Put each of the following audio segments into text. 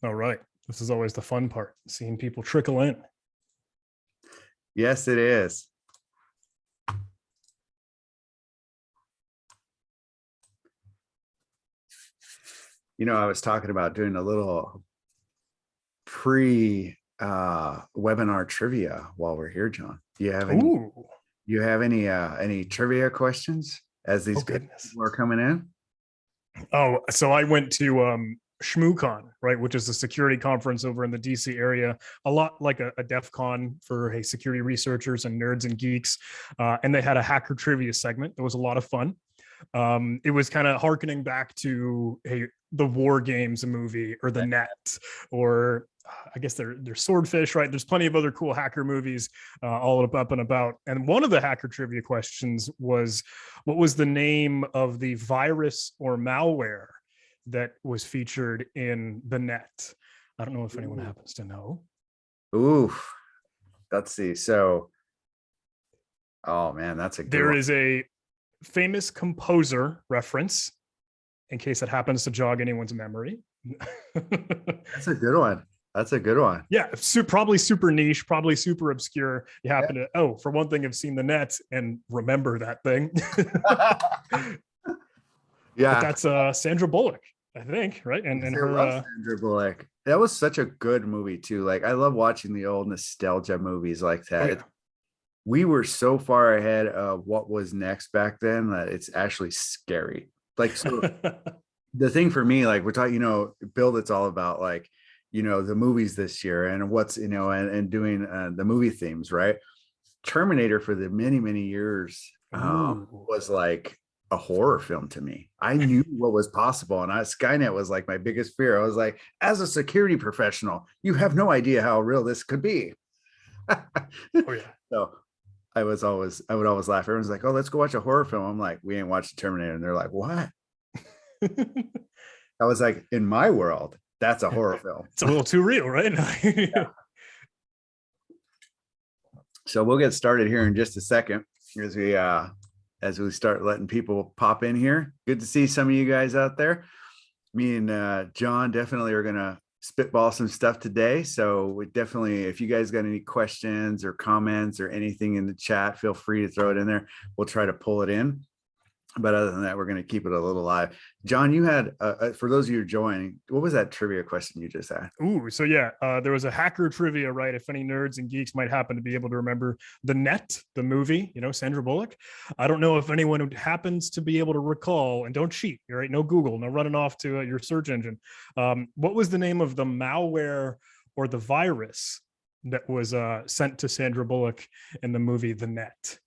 All right. This is always the fun part, seeing people trickle in. Yes, it is. I was talking about doing a little webinar trivia while we're here, John. Do you have any trivia questions as these people are coming in? Oh, so I went to ShmooCon, right, which is a security conference over in the DC area, a lot like a DEF CON for security researchers and nerds and geeks. And they had a hacker trivia segment. It was a lot of fun. It was kind of harkening back to the War Games movie or the Net, or I guess they're Swordfish, right? There's plenty of other cool hacker movies all up and about. And one of the hacker trivia questions was, what was the name of the virus or malware that was featured in the Net? I don't know if anyone happens to know. Ooh, let's see. So, oh man, that's a good There one. is a famous composer reference, in case it happens to jog anyone's memory. That's a good one. Yeah, probably super niche, probably super obscure. You happen to, for one thing, have seen the Net and remember that thing. Yeah, but that's Sandra Bullock, I think, right? And her Sandra Bullock. That was such a good movie too. Like, I love watching the old nostalgia movies like that. Oh, yeah. We were so far ahead of what was next back then that it's actually scary. Like, so the thing for me, like, we're talking, Bill, it's all about like, the movies this year and what's, and doing the movie themes, right? Terminator for the many, many years was like a horror film to me. I knew what was possible. And Skynet was like my biggest fear. I was like, as a security professional, you have no idea how real this could be. Oh, yeah. So I would always laugh. Everyone's like, oh, let's go watch a horror film. I'm like, we ain't watched Terminator. And they're like, what? I was like, in my world, that's a horror film. It's a little too real, right? Yeah. So we'll get started here in just a second as we start letting people pop in here. Good to see some of you guys out there. Me and John definitely are going to spitball some stuff today. So we definitely, if you guys got any questions or comments or anything in the chat, feel free to throw it in there. We'll try to pull it in. But other than that, we're going to keep it a little live. John, you had, for those of you joining, what was that trivia question you just had? Ooh, so yeah, there was a hacker trivia, right? If any nerds and geeks might happen to be able to remember the Net, the movie, Sandra Bullock. I don't know if anyone happens to be able to recall, and don't cheat, right? No Google, no running off to your search engine. What was the name of the malware or the virus that was sent to Sandra Bullock in the movie The Net?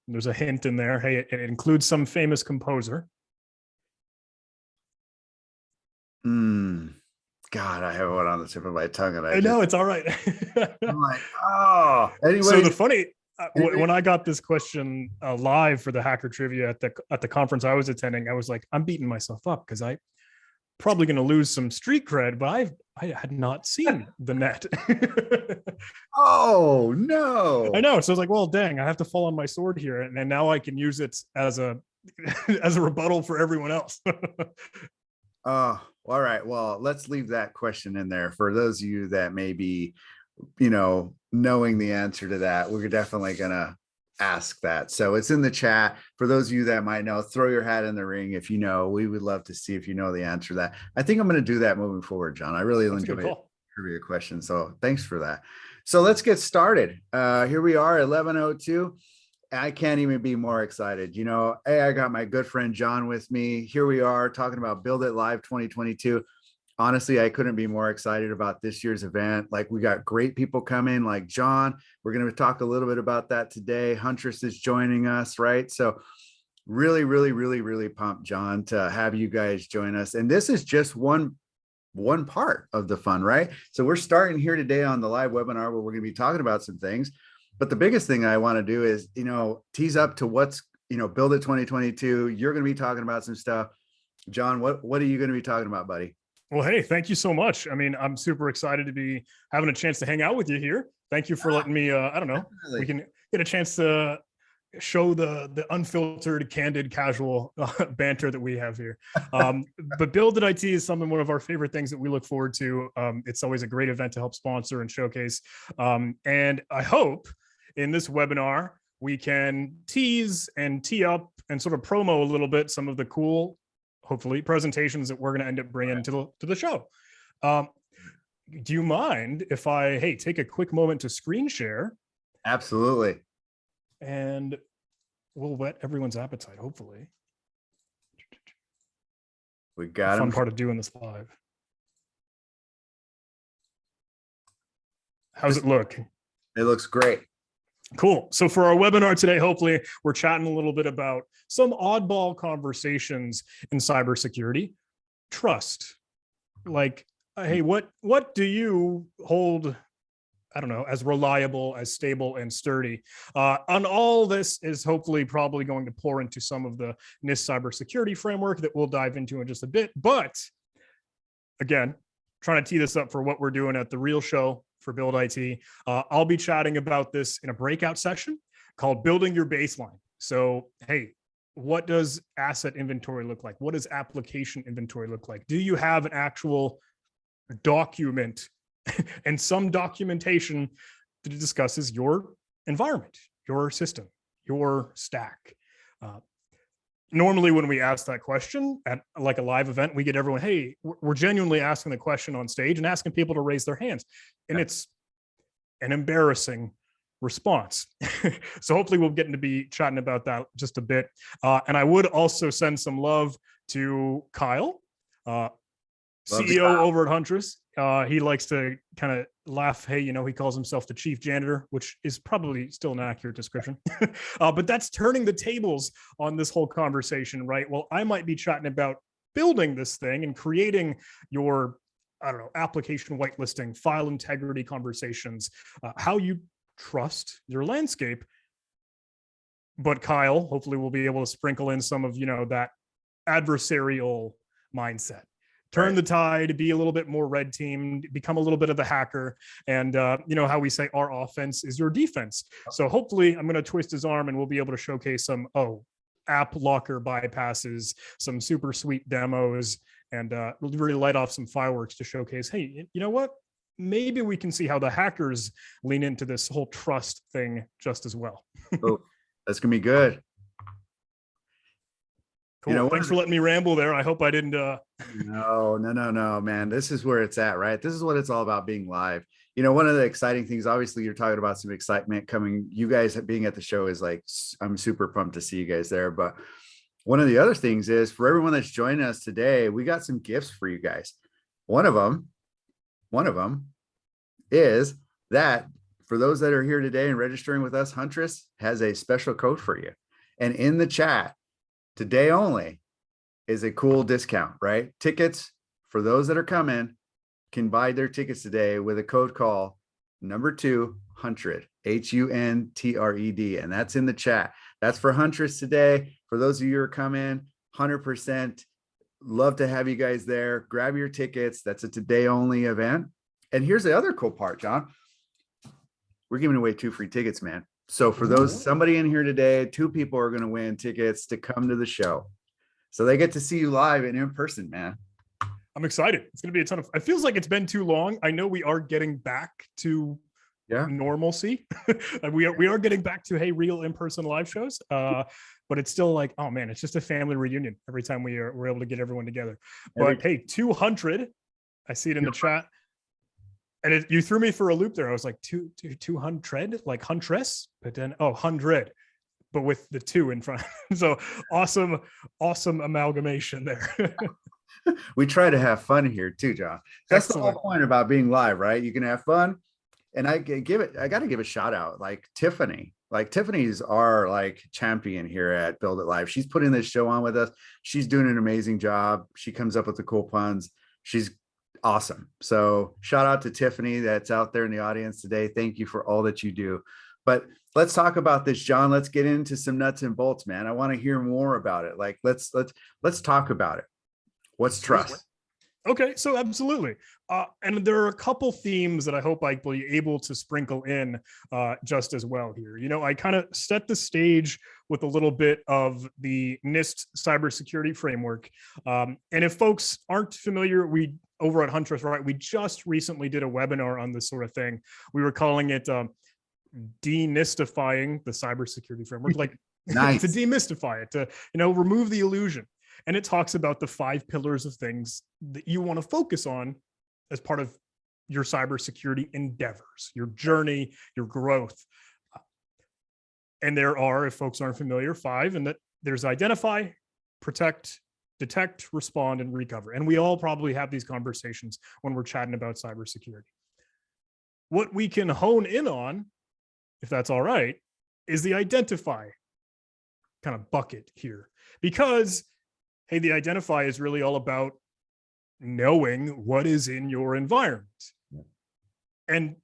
There's a hint in there. Hey, it includes some famous composer. God, I have one on the tip of my tongue, and I know it's all right. I'm like, oh. Anyway, so the funny, when I got this question live for the hacker trivia at the conference I was attending, I was like, I'm beating myself up because I probably going to lose some street cred, but I had not seen the Net. Oh no! I know. So I was like, well, dang, I have to fall on my sword here, and now I can use it as a rebuttal for everyone else. All right. Well, let's leave that question in there for those of you that may be, knowing the answer to that. We're definitely gonna ask that. So it's in the chat. For those of you that might know, throw your hat in the ring if you know. We would love to see if you know the answer to that. I think I'm going to do that moving forward, John. I really enjoy trivia question. So thanks for that. So let's get started. Here we are, 11:02. I can't even be more excited. Hey, I got my good friend John with me. Here we are talking about Build It Live 2022. Honestly, I couldn't be more excited about this year's event. Like, we got great people coming, like John. We're going to talk a little bit about that today. Huntress is joining us, right? So really, really, really, really pumped, John, to have you guys join us. And this is just one part of the fun, right? So we're starting here today on the live webinar where we're going to be talking about some things. But the biggest thing I want to do is, tease up to what's, Build It 2022. You're going to be talking about some stuff. John, what are you going to be talking about, buddy? Well, hey, thank you so much. I mean, I'm super excited to be having a chance to hang out with you here. Thank you for letting me, I don't know, we can get a chance to show the unfiltered, candid, casual banter that we have here. But Build It IT is one of our favorite things that we look forward to. It's always a great event to help sponsor and showcase. And I hope in this webinar, we can tease and tee up and sort of promo a little bit some of the cool, hopefully, presentations that we're going to end up bringing to the show. Do you mind if I, hey, take a quick moment to screen share? Absolutely. And we'll whet everyone's appetite, hopefully. We got the fun him. part of doing this live. How's it look? It looks great. Cool. So for our webinar today, hopefully we're chatting a little bit about some oddball conversations in cybersecurity. Trust. Like, hey, what do you hold, I don't know, as reliable, as stable and sturdy? On all this is hopefully probably going to pour into some of the NIST cybersecurity framework that we'll dive into in just a bit. But again, trying to tee this up for what we're doing at the real show for Build IT. I'll be chatting about this in a breakout session called Building Your Baseline. So, hey, what does asset inventory look like? What does application inventory look like? Do you have an actual document and some documentation that discusses your environment, your system, your stack? Normally when we ask that question at like a live event, we get everyone, hey, we're genuinely asking the question on stage and asking people to raise their hands. And it's an embarrassing response. So hopefully we'll get to be chatting about that just a bit. And I would also send some love to Kyle, CEO over at Huntress. He likes to kind of laugh. Hey, you know, he calls himself the chief janitor, which is probably still an accurate description. But that's turning the tables on this whole conversation, right? Well, I might be chatting about building this thing and creating your, I don't know, application whitelisting, file integrity conversations, how you trust your landscape. But Kyle, hopefully we'll be able to sprinkle in some of, you know, that adversarial mindset. Turn the tide, be a little bit more red team, become a little bit of the hacker. And you know how we say our offense is your defense. So hopefully I'm going to twist his arm and we'll be able to showcase some, app locker bypasses, some super sweet demos, and really light off some fireworks to showcase, hey, you know what? Maybe we can see how the hackers lean into this whole trust thing just as well. Oh, that's going to be good. Cool. You know, thanks for letting me ramble there. I hope I didn't. No, man. This is where it's at, right? This is what it's all about, being live. You know, one of the exciting things, obviously, you're talking about some excitement coming. You guys being at the show is like, I'm super pumped to see you guys there. But one of the other things is, for everyone that's joining us today, we got some gifts for you guys. One of them is that for those that are here today and registering with us, Huntress has a special code for you. And in the chat, today only, is a cool discount, right? Tickets for those that are coming can buy their tickets today with a code call number 2 Huntress, HUNTRED, and that's in the chat. That's for Huntress today. For those of you who are coming, 100%. Love to have you guys there. Grab your tickets. That's a today only event. And here's the other cool part, John. We're giving away 2 free tickets, man. So for those, somebody in here today, 2 people are going to win tickets to come to the show. So they get to see you live and in person, man. I'm excited. It's going to be a ton of, it feels like it's been too long. I know we are getting back to normalcy. we are getting back to, hey, real in-person live shows. But it's still like, oh man, it's just a family reunion every time we're able to get everyone together. But hey, 200, I see it in the chat. And you threw me for a loop there. I was like, 200, like Huntress, but then, 100, but with the 2 in front. So awesome amalgamation there. We try to have fun here too, John. That's the whole point about being live, right? You can have fun. And I got to give a shout out, like Tiffany. Like Tiffany's our like champion here at Build It Live. She's putting this show on with us. She's doing an amazing job. She comes up with the cool puns. She's awesome. So shout out to Tiffany that's out there in the audience today. Thank you for all that you do. But let's talk about this, John. Let's get into some nuts and bolts, man. I want to hear more about it. Like let's talk about it. What's trust? Okay, so absolutely. And there are a couple themes that I hope I will be able to sprinkle in just as well here. I kind of set the stage with a little bit of the NIST cybersecurity framework. And if folks aren't familiar, we over at Huntress, right, we just recently did a webinar on this sort of thing. We were calling it denistifying the cybersecurity framework, like to Nice. demystify it, to remove the illusion. And it talks about the 5 pillars of things that you want to focus on as part of your cybersecurity endeavors, your journey, your growth. And there are, if folks aren't familiar, 5, and that there's identify, protect, detect, respond, and recover. And we all probably have these conversations when we're chatting about cybersecurity. What we can hone in on, if that's all right, is the identify kind of bucket here. Because hey, the identify is really all about knowing what is in your environment. And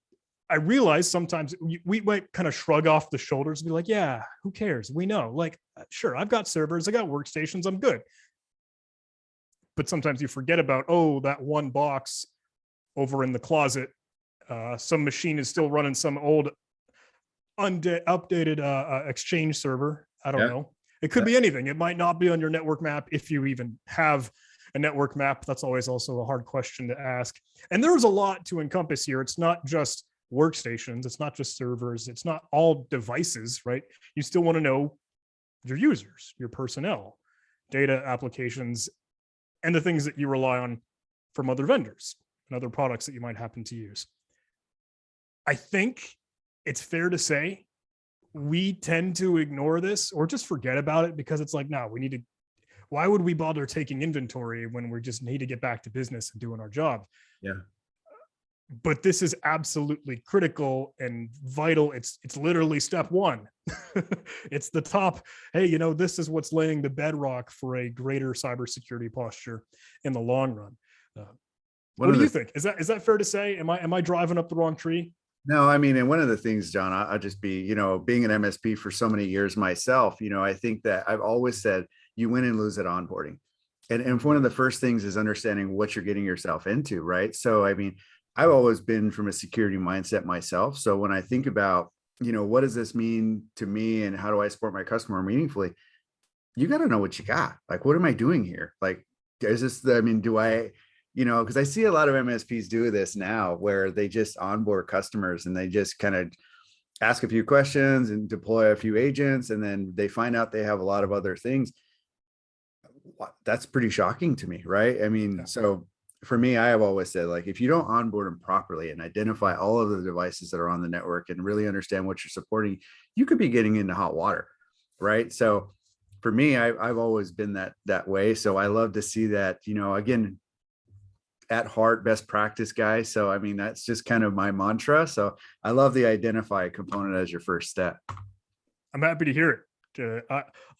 I realize sometimes we might kind of shrug off the shoulders and be like, yeah, who cares? We know, like, sure, I've got servers, I got workstations, I'm good. But sometimes you forget about, oh, that one box over in the closet, some machine is still running some old updated Exchange server. I don't know. It could be anything. It might not be on your network map if you even have a network map. That's always also a hard question to ask. And there's a lot to encompass here. It's not just workstations. It's not just servers. It's not all devices, right? You still want to know your users, your personnel, data applications, and the things that you rely on from other vendors and other products that you might happen to use. I think it's fair to say we tend to ignore this or just forget about it because it's like, no, we need to, why would we bother taking inventory when we just need to get back to business and doing our job? Yeah. But this is absolutely critical and vital. It's literally step 1. It's the top. Hey, this is what's laying the bedrock for a greater cybersecurity posture in the long run. What do you think? Is that fair to say? Am I driving up the wrong tree? No, I mean, and one of the things, John, I'll just be, being an MSP for so many years myself, I think that I've always said you win and lose at onboarding. And one of the first things is understanding what you're getting yourself into, right? So, I mean, I've always been from a security mindset myself. So when I think about, what does this mean to me and how do I support my customer meaningfully? You got to know what you got. Like, what am I doing here? Like, is this, do I, because I see a lot of MSPs do this now where they just onboard customers and they just kind of ask a few questions and deploy a few agents. And then they find out they have a lot of other things. That's pretty shocking to me, right? I mean, so for me, I have always said, like, if you don't onboard them properly and identify all of the devices that are on the network and really understand what you're supporting, you could be getting into hot water, right? So for me, I've always been that way. So I love to see that, again, at heart, best practice guy. So, I mean, that's just kind of my mantra. So I love the identify component as your first step. I'm happy to hear it.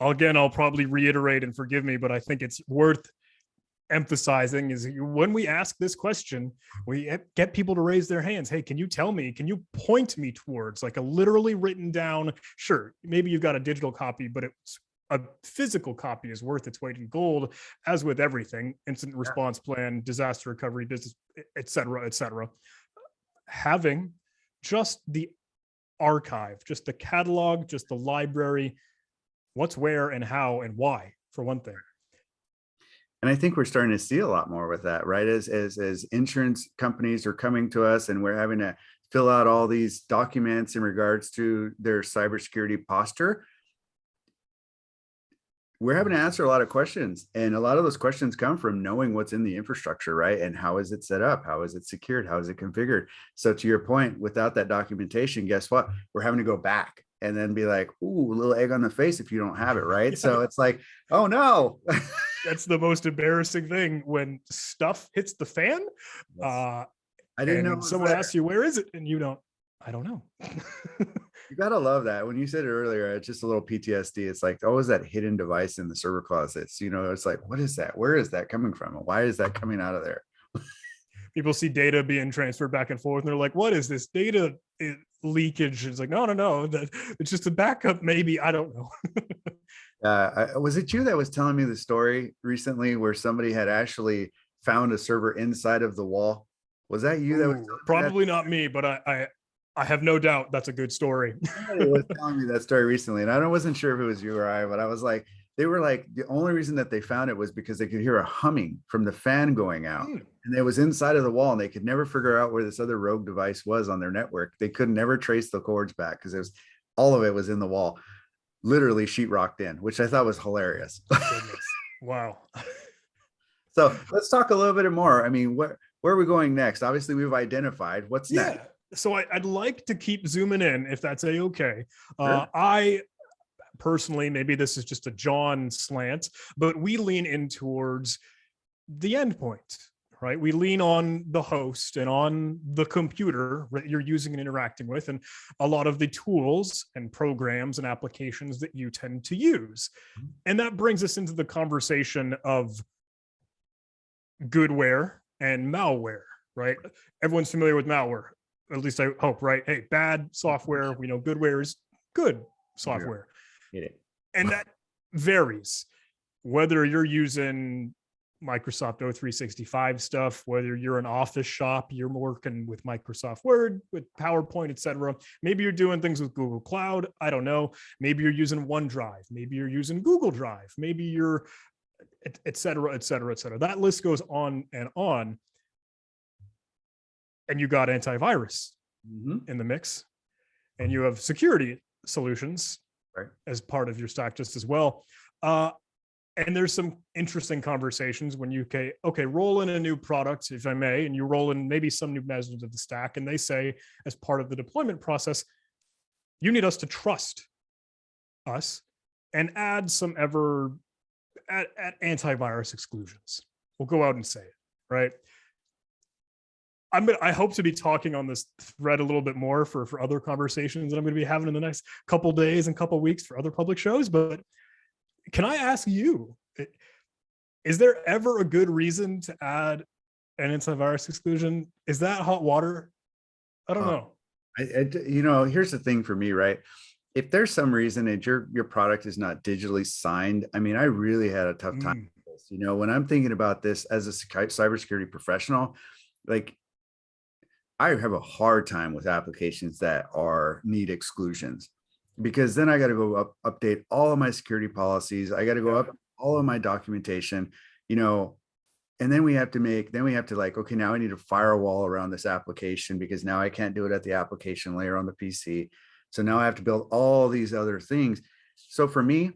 I'll probably reiterate and forgive me, but I think it's worth emphasizing is when we ask this question, we get people to raise their hands. Hey, can you tell me, can you point me towards like a literally written down, sure, maybe you've got a digital copy, but it's a physical copy is worth its weight in gold, as with everything, incident response plan, disaster recovery, business, et cetera. Having just the archive, just the catalog, just the library, what's where and how and why, for one thing. And I think we're starting to see a lot more with that, right? As insurance companies are coming to us and we're having to fill out all these documents in regards to their cybersecurity posture, we're having to answer a lot of questions. And a lot of those questions come from knowing what's in the infrastructure, right? And how is it set up? How is it secured? How is it configured? So to your point, without that documentation, guess what? We're having to go back and then be like, ooh, a little egg on the face if you don't have it, right? Yeah. So it's like, oh no. That's the most embarrassing thing when stuff hits the fan. Yes. I didn't know someone asks you, where is it? And you don't, I don't know. You gotta love that. When you said it earlier, it's just a little PTSD. It's like always that hidden device in the server closets. It's like, what is that? Where is that coming from? Why is that coming out of there? People see data being transferred back and forth, and they're like, what is this data leakage? It's like, no, it's just a backup. Maybe, I don't know. Was it you that was telling me the story recently where somebody had actually found a server inside of the wall? Was that you that was Ooh, telling me that? probably not me, but I have no doubt that's a good story. Somebody was telling me that story recently, and I wasn't sure if it was you or I, but I was like, they were like, the only reason that they found it was because they could hear a humming from the fan going out. Hmm. And it was inside of the wall, and they could never figure out where this other rogue device was on their network. They could never trace the cords back because it was all of it was in the wall, literally sheetrocked in, which I thought was hilarious. Goodness. Wow. So let's talk a little bit more. I mean, where are we going next? Obviously, we've identified what's next. Yeah. So I'd like to keep zooming in if that's okay. Sure. I personally, maybe this is just a John slant, but we lean in towards the endpoint, right? We lean on the host and on the computer that you're using and interacting with, and a lot of the tools and programs and applications that you tend to use. And that brings us into the conversation of goodware and malware, right? Everyone's familiar with malware, at least I hope, right? Hey, bad software, we know goodware is good software. Get it. And that varies whether you're using Microsoft O365 stuff, whether you're an office shop, you're working with Microsoft Word, with PowerPoint, etc. Maybe you're doing things with Google Cloud. I don't know. Maybe you're using OneDrive. Maybe you're using Google Drive. Maybe you're et cetera, et cetera, et cetera. That list goes on and on. And you got antivirus in the mix, and you have security solutions as part of your stack just as well. And there's some interesting conversations when you okay, roll in a new product, if I may, and you roll in maybe some new measures of the stack, and they say as part of the deployment process, you need us to trust us and add some add antivirus exclusions. We'll go out and say it, right? I hope to be talking on this thread a little bit more for other conversations that I'm going to be having in the next couple days and couple weeks for other public shows. But can I ask you, is there ever a good reason to add an antivirus exclusion? Is that hot water? I don't know. Here's the thing for me, right? If there's some reason that your product is not digitally signed, I mean, I really had a tough time with this. When I'm thinking about this as a cybersecurity professional, like I have a hard time with applications that need exclusions, because then I got to go update all of my security policies. I got to go up all of my documentation, and then we have to like, okay, now I need a firewall around this application because now I can't do it at the application layer on the PC. So now I have to build all these other things. So for me,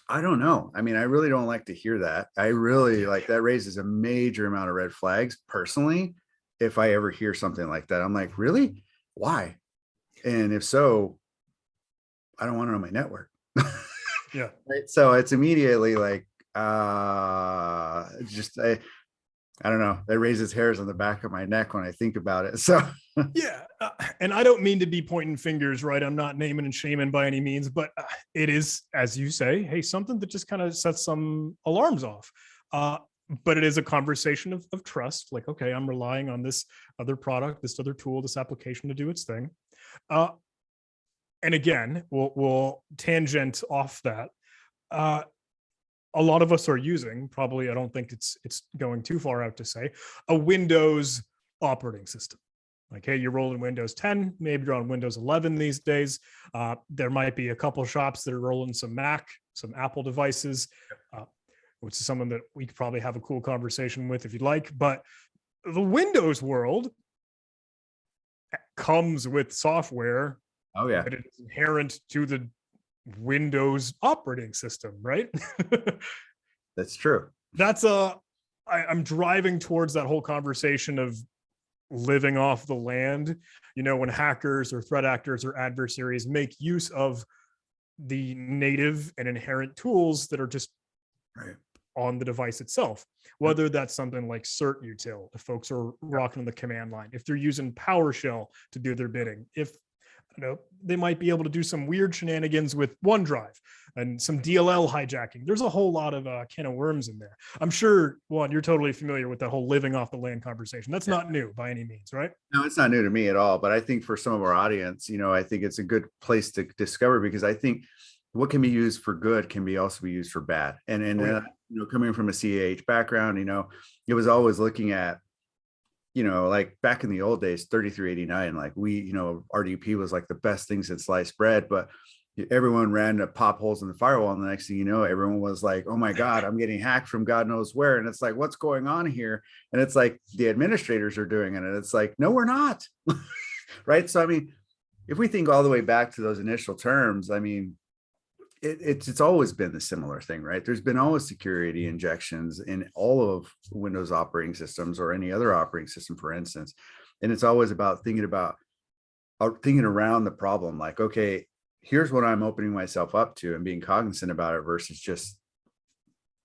I don't know. I mean, I really don't like to hear that. I really like that raises a major amount of red flags personally. If I ever hear something like that, I'm like, really? Why? And if so, I don't want it on my network. Yeah. Right. So it's immediately like, I don't know. That raises hairs on the back of my neck when I think about it. So yeah. And I don't mean to be pointing fingers, right? I'm not naming and shaming by any means, but it is, as you say, hey, something that just kind of sets some alarms off. But it is a conversation of trust. Like, okay, I'm relying on this other product, this other tool, this application to do its thing. And again, we'll tangent off that. A lot of us are using, probably, I don't think it's going too far out to say, a Windows operating system. Like, hey, you're rolling Windows 10, maybe you're on Windows 11 these days. There might be a couple shops that are rolling some Mac, some Apple devices, which is someone that we could probably have a cool conversation with if you'd like. But the Windows world comes with software that is inherent to the Windows operating system, right? That's true. I'm driving towards that whole conversation of living off the land, when hackers or threat actors or adversaries make use of the native and inherent tools that are just on the device itself, whether that's something like CertUtil, if folks are rocking on the command line, if they're using PowerShell to do their bidding, if they might be able to do some weird shenanigans with OneDrive and some DLL hijacking. There's a whole lot of can of worms in there. I'm sure, Juan, you're totally familiar with that whole living off the land conversation. That's not new by any means, right? No, it's not new to me at all. But I think for some of our audience, I think it's a good place to discover, because I think what can be used for good can also be used for bad. And coming from a CAH background, it was always looking at, like back in the old days, 3389, like RDP was like the best thing since sliced bread, but everyone ran to pop holes in the firewall. And the next thing you know, everyone was like, oh my God, I'm getting hacked from God knows where. And it's like, what's going on here? And it's like the administrators are doing it. And it's like, no, we're not. Right. So, I mean, if we think all the way back to those initial terms, I mean, it's always been the similar thing, right? There's been always security injections in all of Windows operating systems or any other operating system, for instance. And it's always about thinking around the problem, like, okay, here's what I'm opening myself up to and being cognizant about it versus just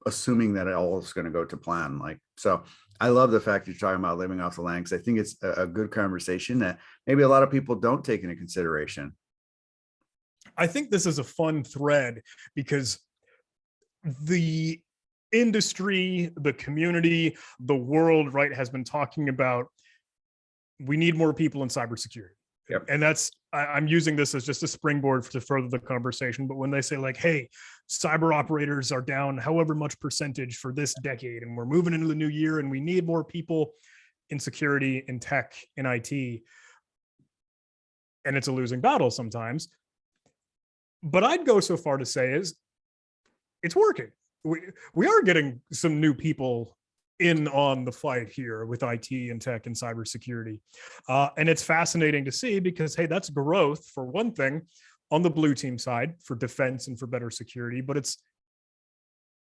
assuming that it all is going to go to plan. Like, so I love the fact you're talking about living off the land, because I think it's a good conversation that maybe a lot of people don't take into consideration. I think this is a fun thread because the industry, the community, the world, right, has been talking about we need more people in cybersecurity. Yep. And I'm using this as just a springboard to further the conversation. But when they say like, hey, cyber operators are down however much percentage for this decade, and we're moving into the new year and we need more people in security, in tech, in IT, and it's a losing battle sometimes. But I'd go so far to say is it's working. We are getting some new people in on the fight here with IT and tech and cybersecurity. And it's fascinating to see because, hey, that's growth for one thing on the blue team side for defense and for better security, but it's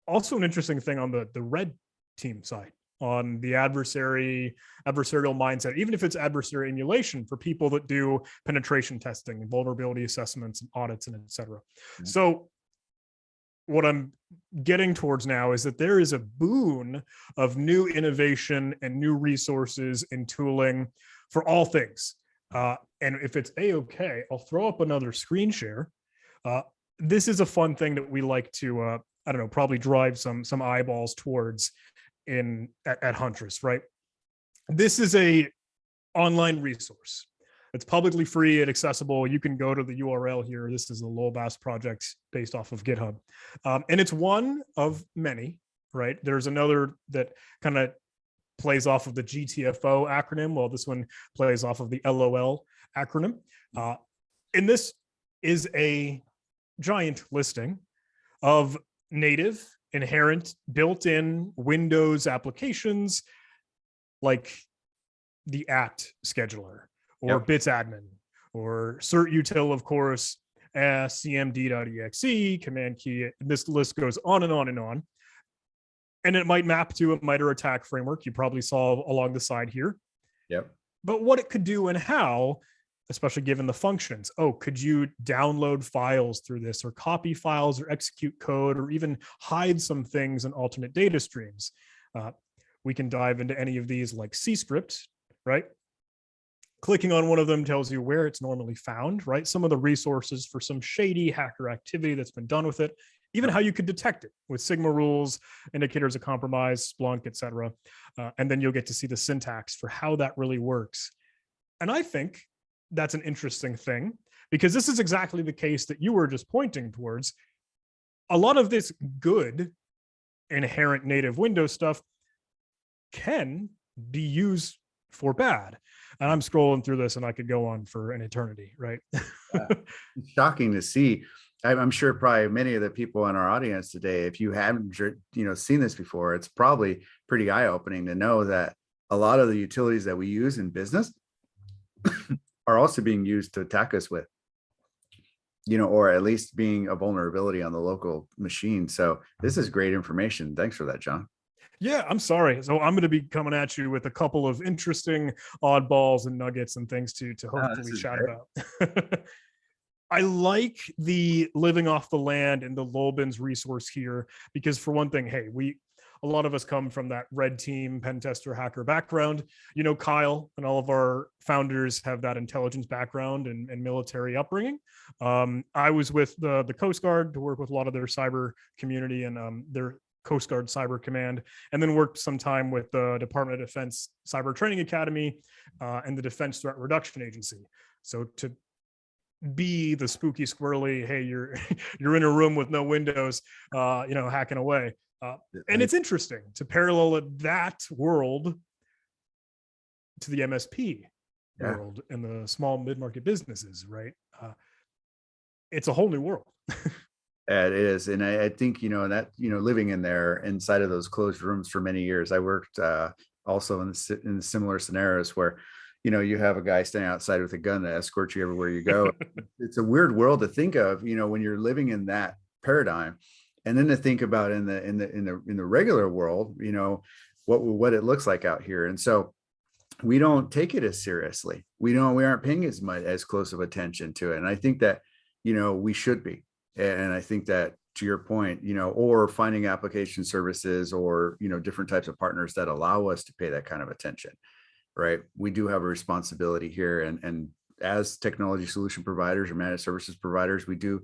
also an interesting thing on the red team side, on the adversarial mindset, even if it's adversary emulation for people that do penetration testing and vulnerability assessments and audits and et cetera. Mm-hmm. So what I'm getting towards now is that there is a boon of new innovation and new resources and tooling for all things. And if it's A-okay, I'll throw up another screen share. This is a fun thing that we like to, probably drive some eyeballs towards at Huntress, right? This is a online resource. It's publicly free and accessible. You can go to the URL here. This is the Lowell Bass project based off of GitHub. And it's one of many, right? There's another that kind of plays off of the GTFO acronym, while this one plays off of the LOL acronym. And this is a giant listing of native, inherent, built-in Windows applications like the AT scheduler, or bits admin, or cert util, of course, cmd.exe, command key. This list goes on and on and on. And it might map to a MITRE attack framework you probably saw along the side here. Yep. But what it could do and how, especially given the functions. Oh, could you download files through this, or copy files, or execute code, or even hide some things in alternate data streams? We can dive into any of these like cscript, right? Clicking on one of them tells you where it's normally found, right? Some of the resources for some shady hacker activity that's been done with it, even how you could detect it with Sigma rules, indicators of compromise, Splunk, et cetera. And then you'll get to see the syntax for how that really works. And I think that's an interesting thing, because this is exactly the case that you were just pointing towards. A lot of this good inherent native Windows stuff can be used for bad. And I'm scrolling through this and I could go on for an eternity, right? It's shocking to see. I'm sure probably many of the people in our audience today, if you haven't seen this before, it's probably pretty eye-opening to know that a lot of the utilities that we use in business are also being used to attack us with, or at least being a vulnerability on the local machine. So this is great information. Thanks for that, John. Yeah, I'm sorry. So I'm going to be coming at you with a couple of interesting oddballs and nuggets and things to hopefully chat about. I like the living off the land and the Lowell's resource here, because for one thing, hey, a lot of us come from that red team pen tester hacker background. Kyle and all of our founders have that intelligence background and military upbringing. I was with the Coast Guard to work with a lot of their cyber community and their Coast Guard Cyber Command, and then worked some time with the Department of Defense Cyber Training Academy and the Defense Threat Reduction Agency. So to be the spooky squirrely, hey, you're in a room with no windows, hacking away. And it's interesting to parallel that world to the MSP world and the small mid-market businesses, right? It's a whole new world. It is. And I think, that, living in there inside of those closed rooms for many years, I worked also in similar scenarios where, you have a guy standing outside with a gun to escort you everywhere you go. It's a weird world to think of, when you're living in that paradigm. And then to think about in the regular world, what it looks like out here. And so we don't take it as seriously. We aren't paying as close of attention to it. And I think that, we should be. And I think that, to your point, or finding application services or, different types of partners that allow us to pay that kind of attention, right? We do have a responsibility here. And as technology solution providers or managed services providers, we do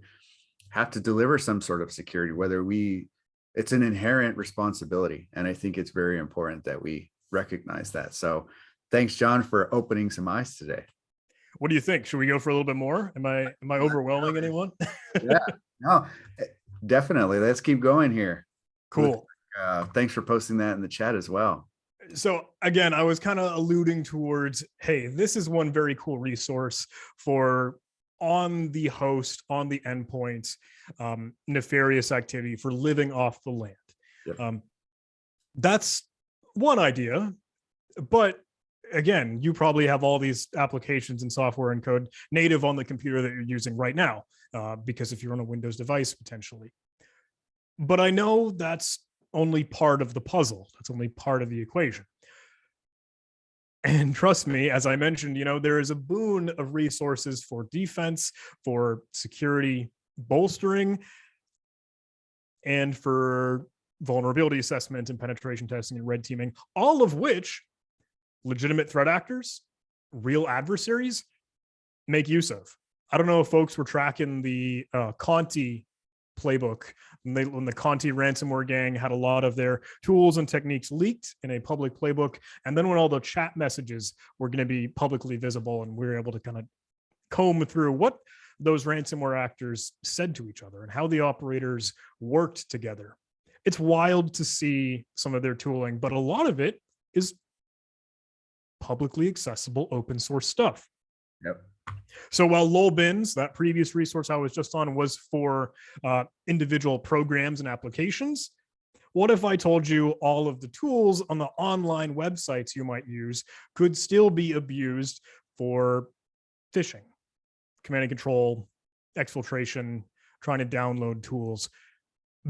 have to deliver some sort of security, it's an inherent responsibility. And I think it's very important that we recognize that. So thanks, John, for opening some eyes today. What do you think? Should we go for a little bit more? Am I overwhelming anyone? Yeah, no, definitely. Let's keep going here. Cool. Thanks for posting that in the chat as well. So again, I was kind of alluding towards, hey, this is one very cool resource for on the host, on the endpoint, nefarious activity for living off the land. Yep. That's one idea, but again, you probably have all these applications and software and code native on the computer that you're using right now, because if you're on a Windows device, potentially. But I know that's only part of the puzzle. That's only part of the equation. And trust me, as I mentioned, there is a boon of resources for defense, for security bolstering, and for vulnerability assessment and penetration testing and red teaming, all of which legitimate threat actors, real adversaries make use of. I don't know if folks were tracking the Conti playbook when the Conti ransomware gang had a lot of their tools and techniques leaked in a public playbook. And then when all the chat messages were going to be publicly visible and we were able to kind of comb through what those ransomware actors said to each other and how the operators worked together. It's wild to see some of their tooling, but a lot of it is publicly accessible open source stuff. Yep. So while LolBins, that previous resource I was just on, was for individual programs and applications, what if I told you all of the tools on the online websites you might use could still be abused for phishing, command and control, exfiltration, trying to download tools,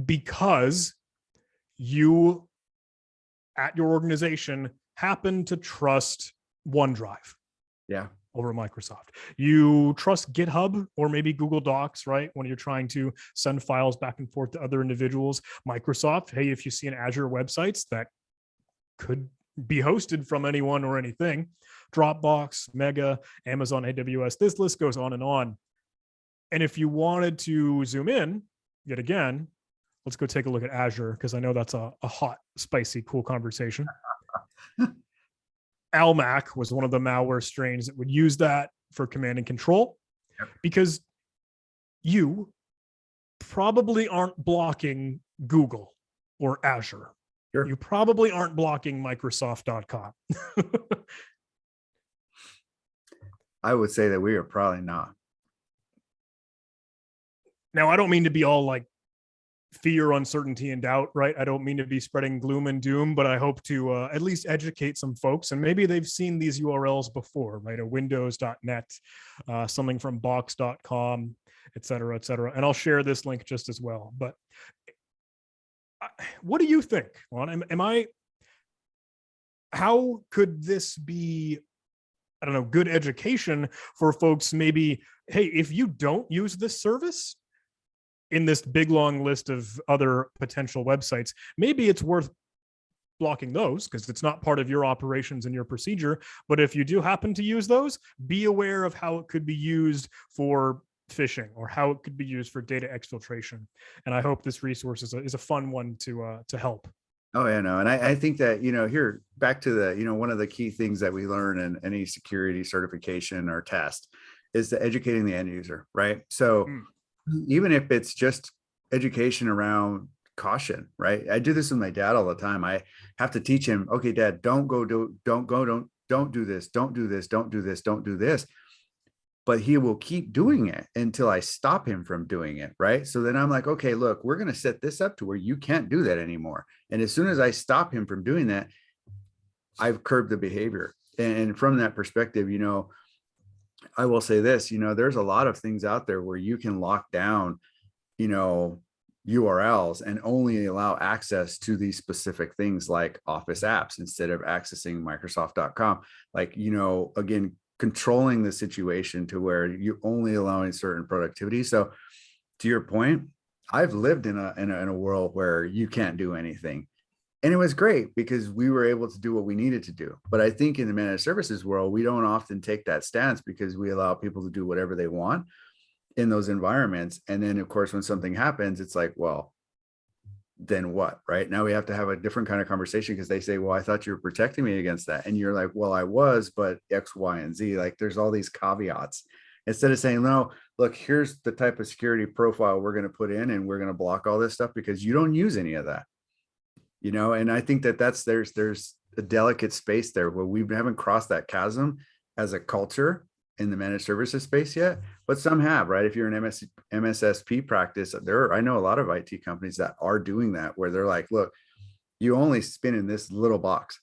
because you at your organization happen to trust OneDrive. Yeah. Over Microsoft. You trust GitHub or maybe Google Docs, right? When you're trying to send files back and forth to other individuals. Microsoft, hey, if you see an Azure websites that could be hosted from anyone or anything, Dropbox, Mega, Amazon, AWS, this list goes on and on. And if you wanted to zoom in, yet again, let's go take a look at Azure, because I know that's a hot, spicy, cool conversation. Almac was one of the malware strains that would use that for command and control, because you probably aren't blocking Google or Azure. Sure. You probably aren't blocking Microsoft.com. I would say that we are probably not. Now, I don't mean to be all like fear, uncertainty, and doubt, right? I don't mean to be spreading gloom and doom, but I hope to at least educate some folks. And maybe they've seen these URLs before, right? A windows.net, something from box.com, et cetera, et cetera. And I'll share this link just as well. But what do you think, Ron? How could this be, I don't know, good education for folks? Maybe, hey, if you don't use this service in this big long list of other potential websites, maybe it's worth blocking those because it's not part of your operations and your procedure. But if you do happen to use those, be aware of how it could be used for phishing or how it could be used for data exfiltration. And I hope this resource is a fun one to help. Oh, yeah, no. And I think that, here back to the, one of the key things that we learn in any security certification or test is the educating the end user, right? So even if it's just education around caution, right? I do this with my dad all the time. I have to teach him, okay, dad, don't do this, don't do this, don't do this, don't do this. But he will keep doing it until I stop him from doing it, right? So then I'm like, okay, look, we're going to set this up to where you can't do that anymore. And as soon as I stop him from doing that, I've curbed the behavior. And from that perspective, I will say this, there's a lot of things out there where you can lock down, URLs and only allow access to these specific things like Office apps instead of accessing Microsoft.com. Like, again, controlling the situation to where you're only allowing certain productivity. So to your point, I've lived in a world where you can't do anything. And it was great because we were able to do what we needed to do. But I think in the managed services world, we don't often take that stance because we allow people to do whatever they want in those environments. And then of course, when something happens, it's like, well, then what, right? Now we have to have a different kind of conversation because they say, well, I thought you were protecting me against that. And you're like, well, I was, but X, Y, and Z, like there's all these caveats. Instead of saying, no, look, here's the type of security profile we're going to put in and we're going to block all this stuff because you don't use any of that. And I think that there's a delicate space there where we haven't crossed that chasm as a culture in the managed services space yet, but some have, right? If you're an MSSP practice, I know a lot of IT companies that are doing that, where they're like, look, you only spin in this little box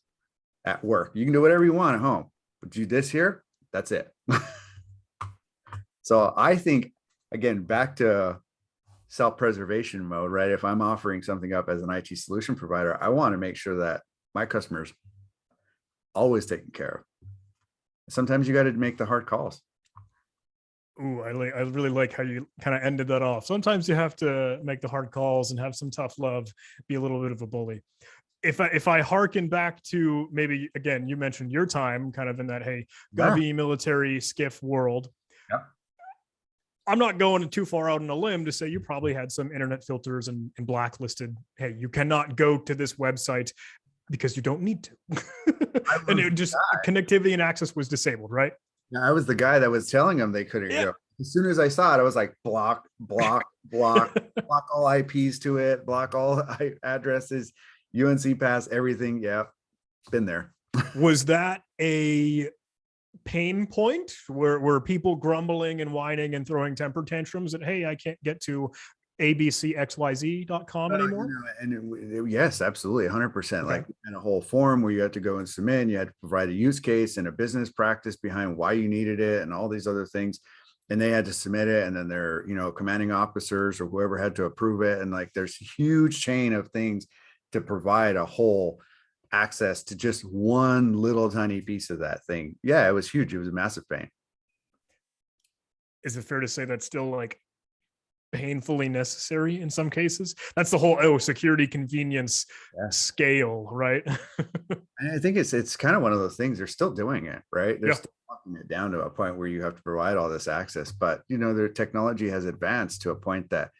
at work. You can do whatever you want at home, but do this here, that's it. So I think, again, back to self-preservation mode, right? If I'm offering something up as an IT solution provider, I want to make sure that my customers always taken care of. Sometimes you got to make the hard calls. Ooh, I really like how you kind of ended that off. Sometimes you have to make the hard calls and have some tough love, be a little bit of a bully. If I hearken back to maybe, again, you mentioned your time kind of in that, hey, Govy military skiff world. Yep. I'm not going too far out on a limb to say you probably had some internet filters and blacklisted. Hey, you cannot go to this website because you don't need to. And it just connectivity and access was disabled, right? Yeah, I was the guy that was telling them they couldn't go. As soon as I saw it, I was like, block, block, block, block all IPs to it, block all addresses, UNC pass, everything. Yeah, been there. Was that a pain point? Were people grumbling and whining and throwing temper tantrums that, hey, I can't get to abcxyz.com anymore? Yes, absolutely, 100%. Like in a whole form where you had to go and submit, and you had to provide a use case and a business practice behind why you needed it and all these other things, and they had to submit it, and then their commanding officers or whoever had to approve it, and like there's a huge chain of things to provide a whole access to just one little tiny piece of that thing. Yeah, it was huge. It was a massive pain. Is it fair to say that's still like painfully necessary in some cases? That's the whole security convenience scale, right? And I think it's kind of one of those things. They're still doing it, right? They're still walking it down to a point where you have to provide all this access, but their technology has advanced to a point that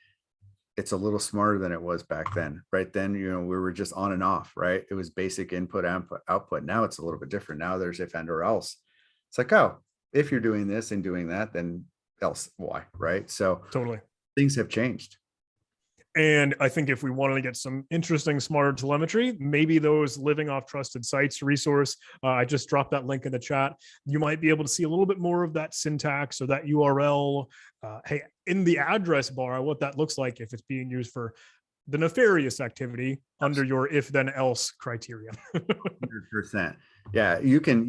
it's a little smarter than it was back then. Right then, we were just on and off, right? It was basic input, output. Now it's a little bit different. Now there's if and or else. It's like, oh, if you're doing this and doing that, then else why, right? So totally. Things have changed. And I think if we wanted to get some interesting, smarter telemetry, maybe those living off trusted sites resource, I just dropped that link in the chat. You might be able to see a little bit more of that syntax or that URL. Hey, in the address bar, what that looks like if it's being used for the nefarious activity under your if then else criteria. 100%. Yeah, you can,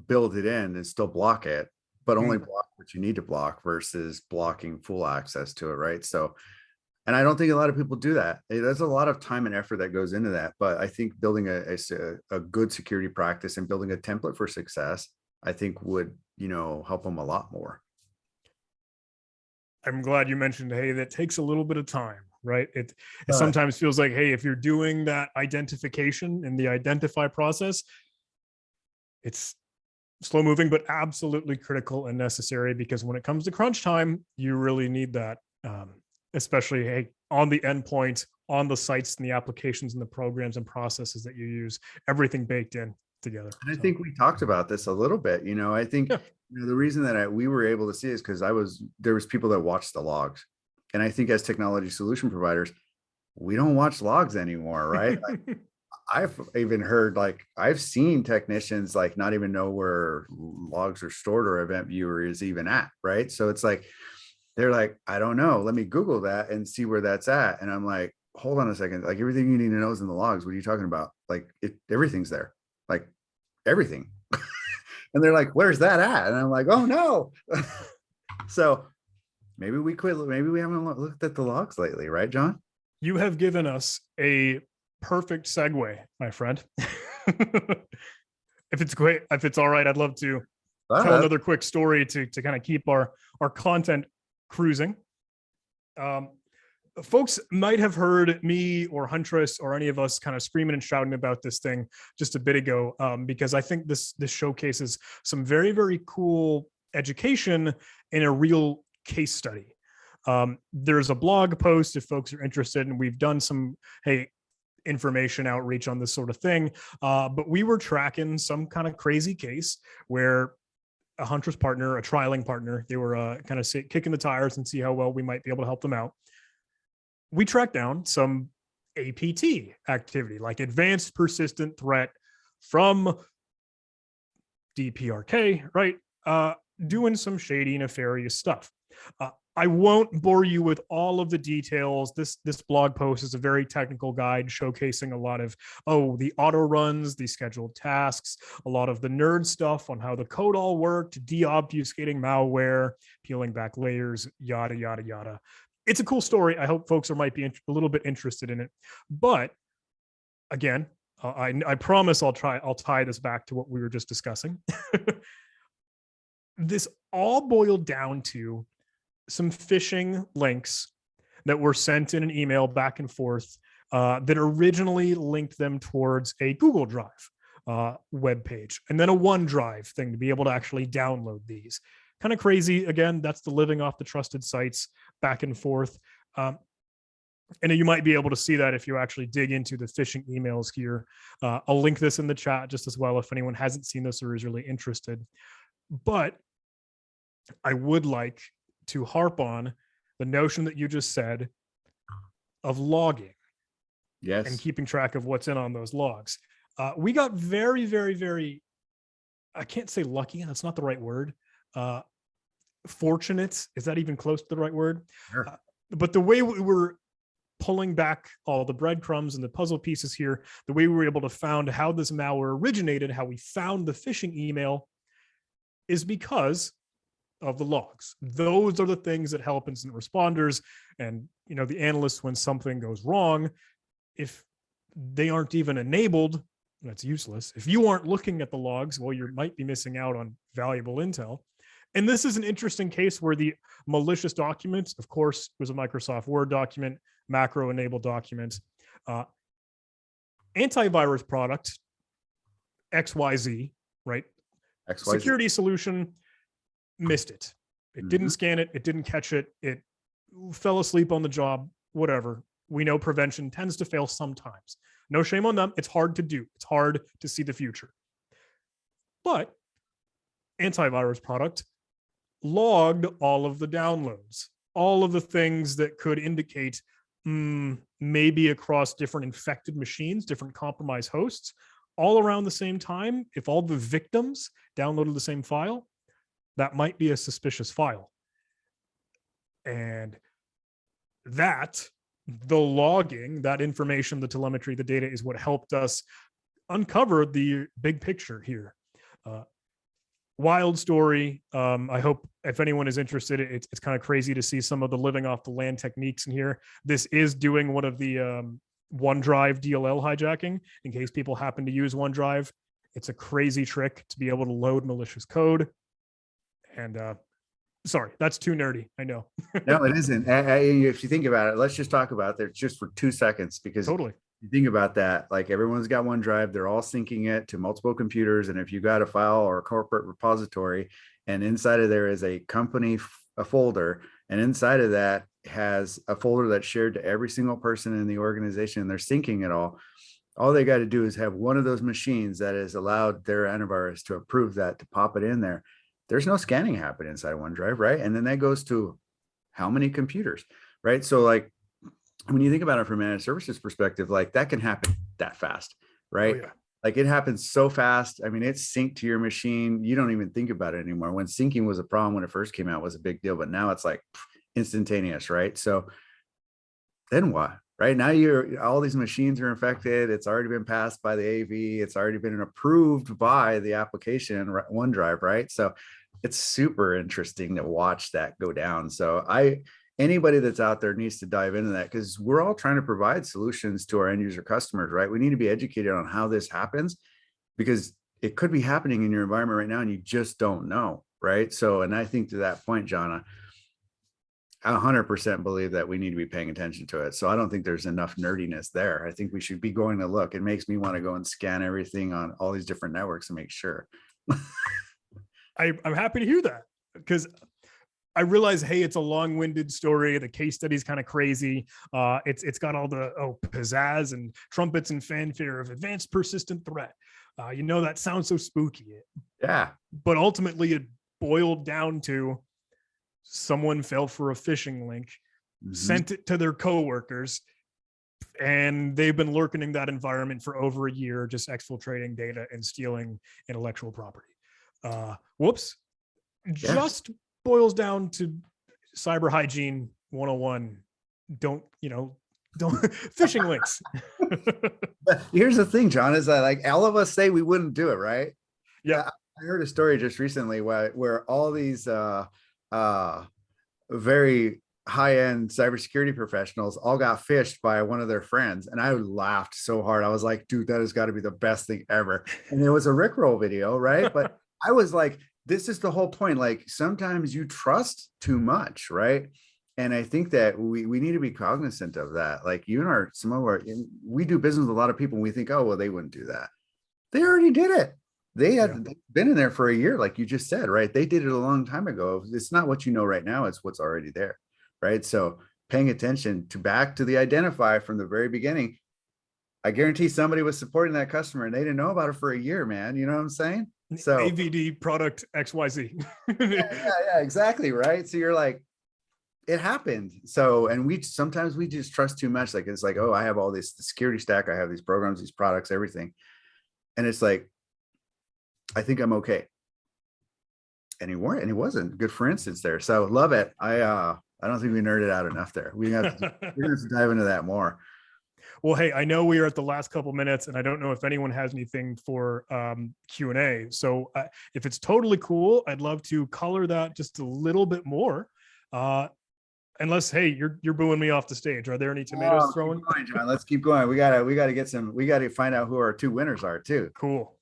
build it in and still block it, but only block what you need to block versus blocking full access to it, right? So, and I don't think a lot of people do that. There's a lot of time and effort that goes into that, but I think building a good security practice and building a template for success, I think would, help them a lot more. I'm glad you mentioned, hey, that takes a little bit of time, right? It sometimes feels like, hey, if you're doing that identification in the identify process, it's slow moving, but absolutely critical and necessary, because when it comes to crunch time, you really need that, especially, hey, on the endpoint, on the sites and the applications and the programs and processes that you use, everything baked in together. And I think we talked about this a little bit. I think the reason that we were able to see is because there was people that watched the logs. And I think as technology solution providers, we don't watch logs anymore, right? I've even heard, like, I've seen technicians like not even know where logs are stored or event viewer is even at, right? So it's like, they're like, I don't know. Let me Google that and see where that's at. And I'm like, hold on a second. Like, everything you need to know is in the logs. What are you talking about? Like, everything's there, like everything. And they're like, where's that at? And I'm like, oh no. So maybe we quit. Maybe we haven't looked at the logs lately, right, John? You have given us a perfect segue, my friend. If it's great, if it's all right, I'd love to tell another quick story to kind of keep our content cruising. Folks might have heard me or Huntress or any of us kind of screaming and shouting about this thing just a bit ago, because I think this showcases some very, very cool education in a real case study. There's a blog post if folks are interested, and we've done some information outreach on this sort of thing. But we were tracking some kind of crazy case where a Huntress partner, a trialing partner, they were kind of kicking the tires and see how well we might be able to help them out. We tracked down some APT activity, like advanced persistent threat from DPRK, right? Doing some shady, nefarious stuff. I won't bore you with all of the details. This blog post is a very technical guide showcasing a lot of, the auto runs, the scheduled tasks, a lot of the nerd stuff on how the code all worked, deobfuscating malware, peeling back layers, yada, yada, yada. It's a cool story. I hope folks might be a little bit interested in it. But again, I promise I'll tie this back to what we were just discussing. This all boiled down to some phishing links that were sent in an email back and forth that originally linked them towards a Google Drive web page, and then a OneDrive thing to be able to actually download these. Kind of crazy. Again, that's the living off the trusted sites back and forth. And you might be able to see that if you actually dig into the phishing emails here. I'll link this in the chat just as well if anyone hasn't seen this or is really interested. But I would like to harp on the notion that you just said of logging. Yes. And keeping track of what's in on those logs. We got very, very, very, I can't say lucky, that's not the right word. Fortunate, is that even close to the right word? Sure. But the way we were pulling back all the breadcrumbs and the puzzle pieces here, the way we were able to find how this malware originated, how we found the phishing email, is because of the logs. Those are the things that help incident responders and the analysts when something goes wrong. If they aren't even enabled, that's useless. If you aren't looking at the logs, well, you might be missing out on valuable intel. And this is an interesting case where the malicious document, of course, was a Microsoft Word document, macro enabled document. Antivirus product, XYZ, right? XYZ. Security solution missed it. It didn't scan it. It didn't catch it. It fell asleep on the job, whatever. We know prevention tends to fail sometimes. No shame on them. It's hard to do. It's hard to see the future. But antivirus product logged all of the downloads, all of the things that could indicate maybe across different infected machines, different compromised hosts, all around the same time. If all the victims downloaded the same file, that might be a suspicious file. And the logging, that information, the telemetry, the data is what helped us uncover the big picture here. Wild story. I hope if anyone is interested, it's kind of crazy to see some of the living off the land techniques in here. This is doing one of the OneDrive DLL hijacking in case people happen to use OneDrive. It's a crazy trick to be able to load malicious code. And sorry, that's too nerdy. I know. No, it isn't. If you think about it, let's just talk about it just for 2 seconds, because totally. You think about that, like everyone's got OneDrive, they're all syncing it to multiple computers. And if you got a file or a corporate repository, and inside of there is a company, a folder, and inside of that has a folder that's shared to every single person in the organization, and they're syncing it all they got to do is have one of those machines that has allowed their antivirus to approve that, to pop it in there. There's no scanning happening inside of OneDrive, right? And then that goes to how many computers, right? So like, when you think about it from a managed services perspective, like that can happen that fast, Oh right? yeah. Like it happens so fast. I mean, it's synced to your machine. You don't even think about it anymore. When syncing was a problem when it first came out, was a big deal, but now it's like instantaneous, right? So then what? Right now, you're all these machines are infected. It's already been passed by the AV. It's already been approved by the application OneDrive, right? So it's super interesting to watch that go down. So anybody that's out there needs to dive into that, because we're all trying to provide solutions to our end user customers, right? We need to be educated on how this happens, because it could be happening in your environment right now and you just don't know, right? So, and I think to that point, John, I 100% believe that we need to be paying attention to it. So I don't think there's enough nerdiness there. I think we should be going to look. It makes me want to go and scan everything on all these different networks and make sure. I'm happy to hear that, because I realize, hey, it's a long-winded story. The case study is kind of crazy. It's got all the pizzazz and trumpets and fanfare of advanced persistent threat. That sounds so spooky. Yeah. But ultimately, it boiled down to someone fell for a phishing link, sent it to their coworkers, and they've been lurking in that environment for over a year, just exfiltrating data and stealing intellectual property. Whoops. Yeah. Just boils down to cyber hygiene 101. Don't phishing links. But here's the thing, John, is that like all of us say we wouldn't do it, right? Yeah. I heard a story just recently where all these very high-end cybersecurity professionals all got phished by one of their friends, and I laughed so hard. I was like, dude, that has got to be the best thing ever. And it was a Rickroll video, right? But I was like, this is the whole point. Like sometimes you trust too much, right? And I think that we need to be cognizant of that. Like we do business with a lot of people and we think, oh, well, they wouldn't do that. They already did it. They've been in there for a year, like you just said, right? They did it a long time ago. It's not what you know right now, it's what's already there, right? So paying attention back to the identify from the very beginning. I guarantee somebody was supporting that customer and they didn't know about it for a year, man. You know what I'm saying? So AVD product XYZ. yeah, exactly, right? So you're like, it happened. So, and sometimes we just trust too much. Like, it's like, oh, I have all this security stack. I have these programs, these products, everything. And it's like, I think I'm okay. And it wasn't. Good for instance there. So love it. I don't think we nerded out enough there. We're gonna have to dive into that more. Well, hey, I know we are at the last couple minutes, and I don't know if anyone has anything for Q&A. So if it's totally cool, I'd love to color that just a little bit more. Unless, hey, you're booing me off the stage. Are there any tomatoes throwing? Keep going, John. Let's keep going. We gotta find out who our two winners are too. Cool.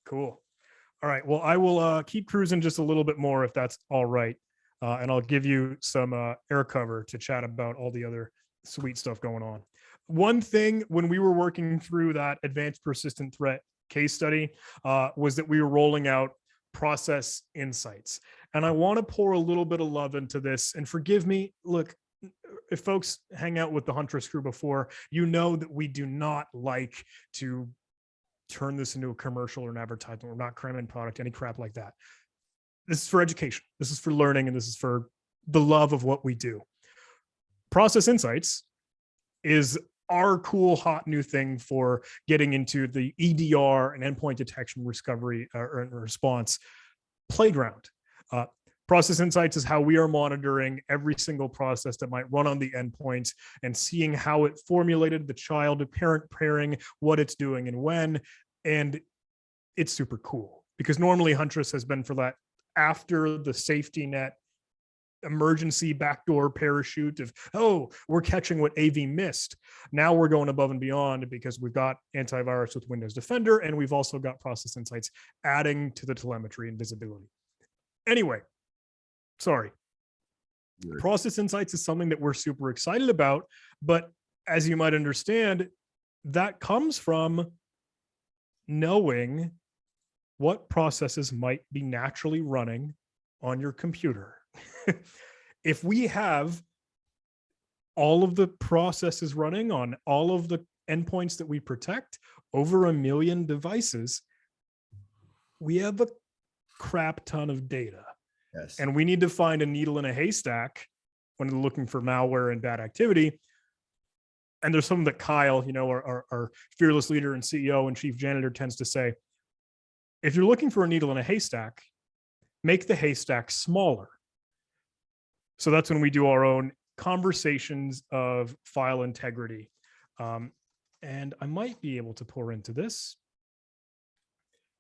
All right. Well, I will keep cruising just a little bit more if that's all right. And I'll give you some air cover to chat about all the other sweet stuff going on. One thing when we were working through that advanced persistent threat case study was that we were rolling out process insights. And I want to pour a little bit of love into this. And forgive me, look, if folks hang out with the Huntress crew before, you know that we do not like to turn this into a commercial or an advertisement. We're not cramming product, any crap like that. This is for education. This is for learning. And this is for the love of what we do. Process insights is our cool, hot new thing for getting into the EDR and endpoint detection, discovery, or response playground. Process insights is how we are monitoring every single process that might run on the endpoint and seeing how it formulated the child to parent pairing, what it's doing and when. And it's super cool because normally Huntress has been for that after the safety net emergency backdoor parachute of, oh, we're catching what AV missed. Now we're going above and beyond because we've got antivirus with Windows Defender and we've also got process insights adding to the telemetry and visibility. Anyway, sorry. Process insights is something that we're super excited about, but as you might understand, that comes from knowing what processes might be naturally running on your computer. If we have all of the processes running on all of the endpoints that we protect, over 1 million devices, we have a crap ton of data. Yes. And we need to find a needle in a haystack when looking for malware and bad activity. and there's something that Kyle, our fearless leader and CEO and chief janitor tends to say, if you're looking for a needle in a haystack, make the haystack smaller. So that's when we do our own conversations of file integrity. And I might be able to pour into this.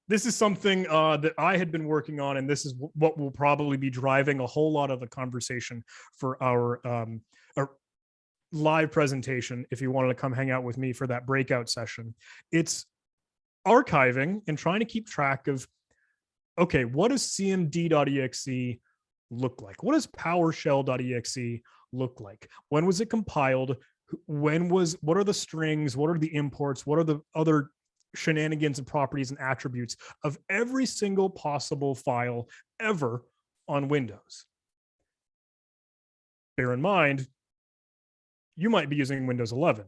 This is something that I had been working on, and this is what will probably be driving a whole lot of the conversation for our live presentation. If you wanted to come hang out with me for that breakout session, it's archiving and trying to keep track of, okay, what does cmd.exe look like? What does PowerShell.exe look like? When was it compiled? What are the strings? What are the imports? What are the other shenanigans and properties and attributes of every single possible file ever on Windows? Bear in mind, you might be using Windows 11,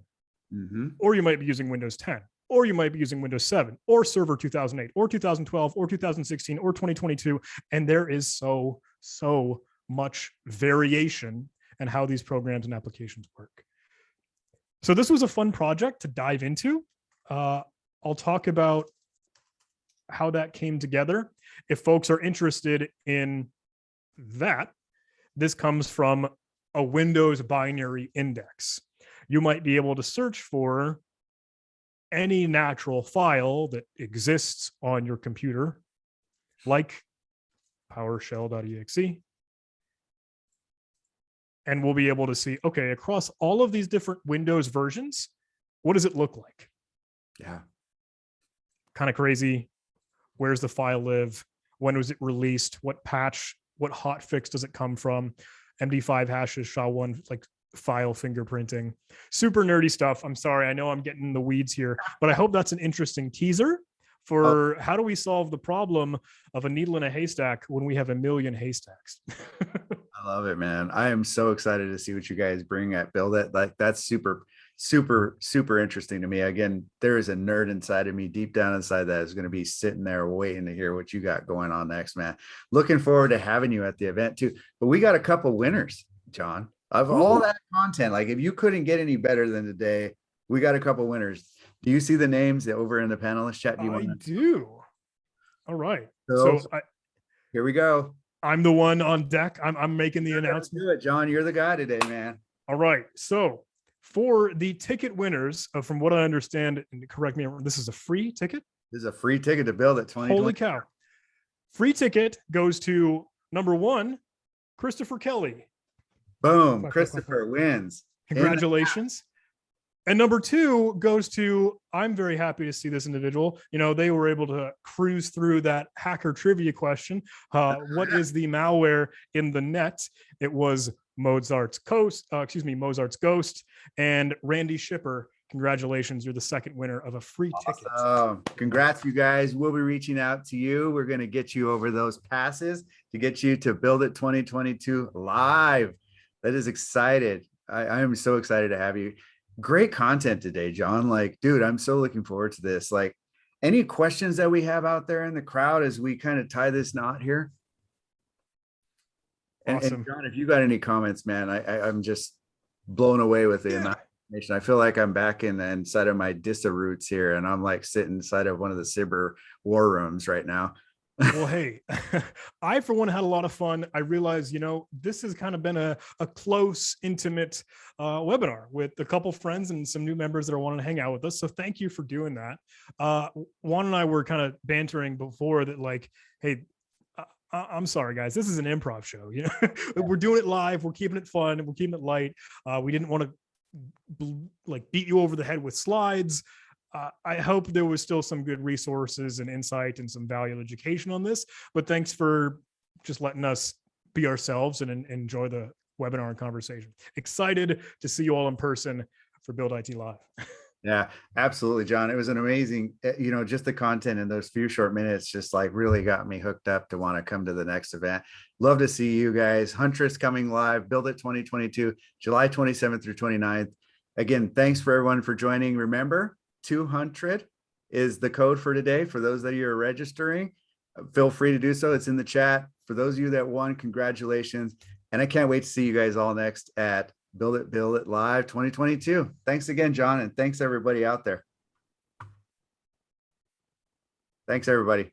or you might be using Windows 10, or you might be using Windows 7, or Server 2008, or 2012, or 2016, or 2022. And there is so much variation in how these programs and applications work. So this was a fun project to dive into. I'll talk about how that came together. If folks are interested in that, this comes from a Windows binary index. You might be able to search for any natural file that exists on your computer, like PowerShell.exe. And we'll be able to see, okay, across all of these different Windows versions, what does it look like? Yeah. Kind of crazy. Where's the file live? When was it released? What patch, what hotfix does it come from? MD5 hashes, SHA-1, like file fingerprinting. Super nerdy stuff. I'm sorry. I know I'm getting in the weeds here, but I hope that's an interesting teaser for how do we solve the problem of a needle in a haystack when we have a million haystacks. I love it, man. I am so excited to see what you guys bring at Build It. Like, that's super interesting to me. Again, there is a nerd inside of me, deep down inside, that is going to be sitting there waiting to hear what you got going on next, man. Looking forward to having you at the event too. But we got a couple winners, John, of all that content. Like, if you couldn't get any better than today, we got a couple winners. Do you see the names over in the panelist chat? I do. All right. So here we go. I'm the one on deck. I'm making the announcement. Do it, John. You're the guy today, man. All right. So for the ticket winners, from what I understand, and correct me, this is a free ticket? This is a free ticket to Build It 2020. Holy cow. Free ticket goes to number 1, Christopher Kelly. Boom. Christopher wins. Congratulations. And number 2 goes to, I'm very happy to see this individual. They were able to cruise through that hacker trivia question. What is the malware in the net? It was Mozart's Ghost, and Randy Shipper. Congratulations, you're the second winner of a free ticket. Congrats, you guys. We'll be reaching out to you. We're going to get you over those passes to get you to Build It 2022 live. That is excited. I am so excited to have you. Great content today, John. Like, dude, I'm so looking forward to this. Like, any questions that we have out there in the crowd as we kind of tie this knot here? Awesome. And John, if you got any comments, man, I'm just blown away with the amount of information. I feel like I'm back inside of my DISA roots here, and I'm like sitting inside of one of the cyber war rooms right now. Well, hey, I, for one, had a lot of fun. I realized, this has kind of been a close, intimate webinar with a couple friends and some new members that are wanting to hang out with us. So thank you for doing that. Juan and I were kind of bantering before that, like, hey, I'm sorry, guys, this is an improv show. We're doing it live. We're keeping it fun. We're keeping it light. We didn't want to beat you over the head with slides. I hope there was still some good resources and insight and some valuable education on this, but thanks for just letting us be ourselves and enjoy the webinar and conversation. Excited to see you all in person for Build IT Live. Yeah, absolutely, John. It was an amazing, just the content in those few short minutes just like really got me hooked up to want to come to the next event. Love to see you guys. Huntress coming live, Build It 2022, July 27th through 29th. Again, thanks for everyone for joining. Remember, 200 is the code for today. For those that are registering, feel free to do so. It's in the chat. For those of you that won, congratulations. And I can't wait to see you guys all next at Build it live 2022. Thanks again, John. And thanks everybody out there. Thanks everybody.